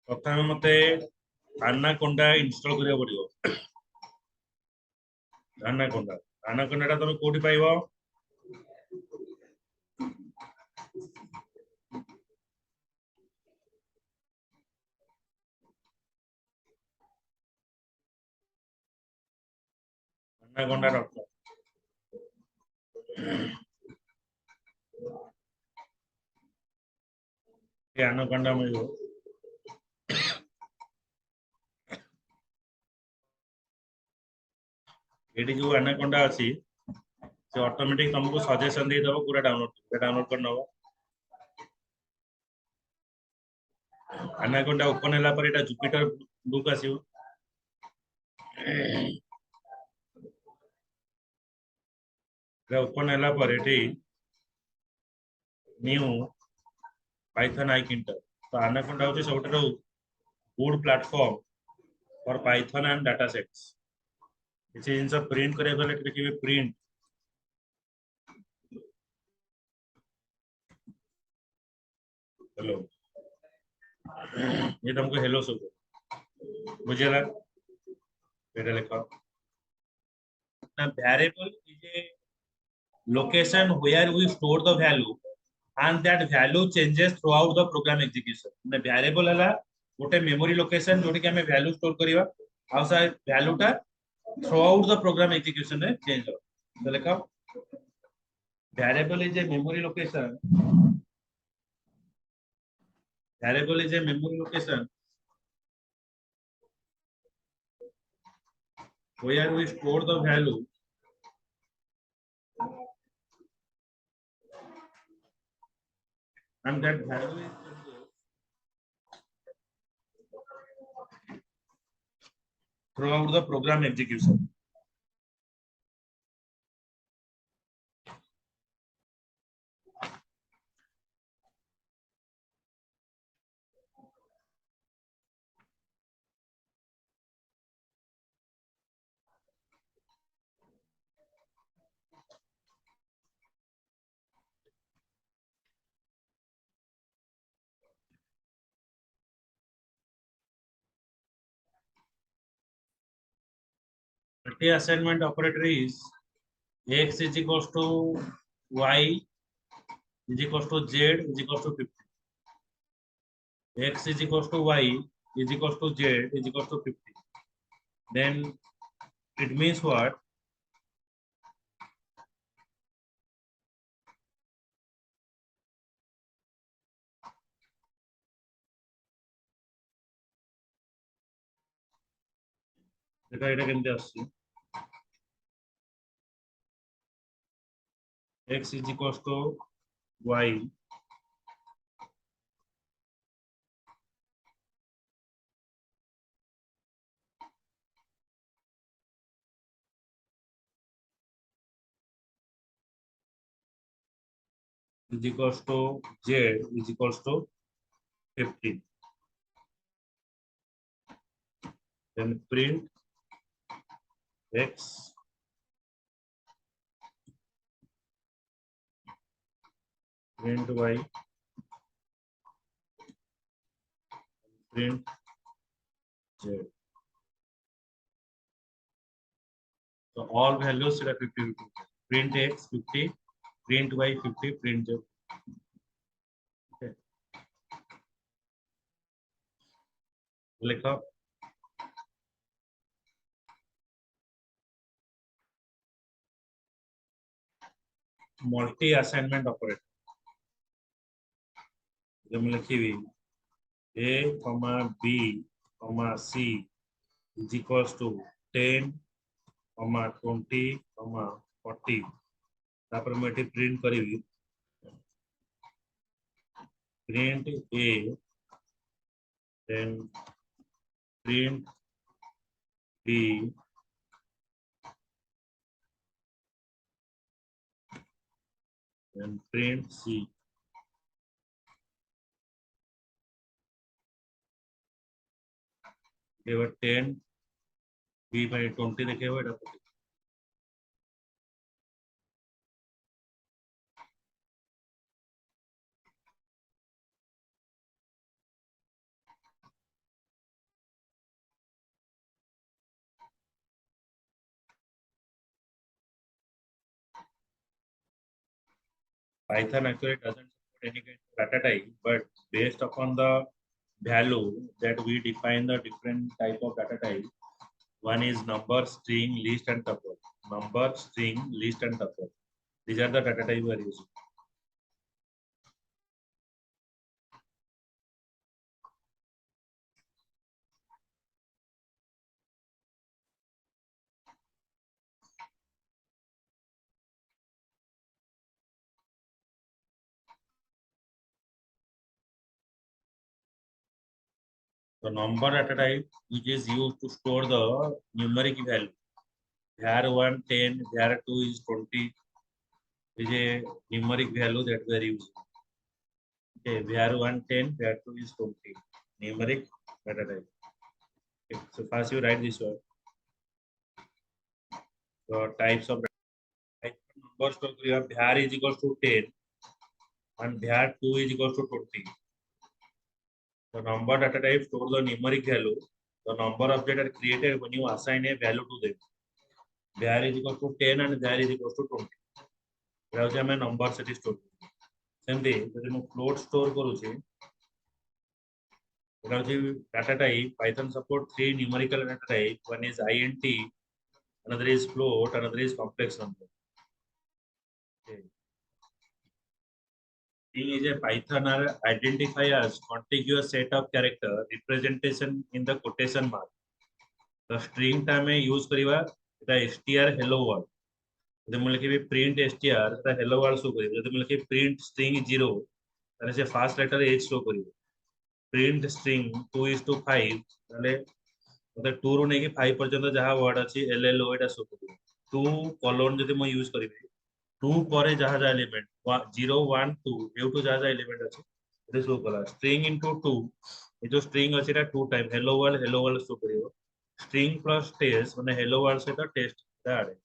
प्रथम मते आनाकोंडा इंस्टॉल करिया पड़ियो। आनाकोंडा आनाकोंडा तुम कोठी पाइबो? आनाकोंडा.com ये आनाकोंडा मिलियो। एटी जो आनाकोंडा अछि से ऑटोमेटिक तुमको सजेशन दे दबो पूरा डाउनलोड कर नबो। आनाकोंडा ओपन होला पर एटा जुपिटर बुक आसीबो। एटा ओपन होला पर एटी न्यू पाइथन आइकिंटर तो आनाकोंडा होची सबटरो good platform for Python and data sets. किसी जिनस प्रिंट करे गले देखिबे प्रिंट हेलो ये तुमको हेलो सब बुझेला बेटा लिखो ना variable is a location where we store the value and that value changes throughout the program execution। ना variable हला गोटे मेमोरी लोकेशन जोटी के हमें वैल्यू स्टोर करिवा आ सा वैल्यू टा throughout the program execution रे चेंज हो। तो लिखो variable is a memory location, variable is a memory location where we store the value and that value is throughout the program execution। The assignment operator is x is equals to y is equals to z is equals to 50. X is equals to y is equals to z is equals to 50. Then it means what? এটা কেমতে আসছে? X is equals to y is equals to z is equals to 50. Then print x print y print z। So all values are 50 50. Print x 50, print y 50, print z। Okay. लिखो multi assignment operator। जब मैं लिखी a comma b comma c is equals to 10 comma 20 comma 40 तापर मैं eighty print करी print a then print b then print c। केवल 10 b by 20 देखे हुए Python actually doesn't support any kind of data type, but based upon the value that we define the different type of data type. One is number, string, list, and tuple. Number, string, list, and tuple. These are the data type we are using. The number data type which is used to store the numeric value. var1 10, var2 is 20 is a numeric value that we are using. Okay, var1 10, var2 is 20 numeric data type. Okay, so first you write this one. The types of number store kariya var is equals to 10 and var2 is equals to 20. The number data type store the numeric value. The number of that are created when you assign a value to them. var is equal to 10 and var is equal to 20. ଏଟା ଆମେ number ସେଠି store କରୁଛୁ ସେମିତି ଯଦି ମୁଁ ଫ୍ଲୋଟ store କରୁଛି ଏଟା ହଉଛି data type Python support 3 numerical data type one is int another is float another is complex number. Okay. String is a Python or identify as contiguous set of character representation in the quotation mark. The string टा में use करिवा एटा str hello world जब मैं लिखिबी print str एटा hello world show करिवो जब मैं लिखिबी print string 0 ताले से फर्स्ट लेटर h शो करिवो print string 2:5 ताले मतलब 2 रो नै कि 5 पर्यंत जहा वर्ड अछि llo एटा शो करिवो 2 कोलन जदि मैं यूज करिवि 2 ପରେ ଯାହା ଯାହା ଏଲିମେଣ୍ଟ 0 1 2 ଏଉଠୁ ଯାହା ଯାହା ଏଲିମେଣ୍ଟ ଅଛି ଏଠି ଶୋ କଲା string into 2 ଏ जो string ଅଛି ଏଟା 2 ଟାଇମ hello world ଶୋ କରିବ string plus test ମାନେ hello world ସହିତ test ଟା ଆଡେ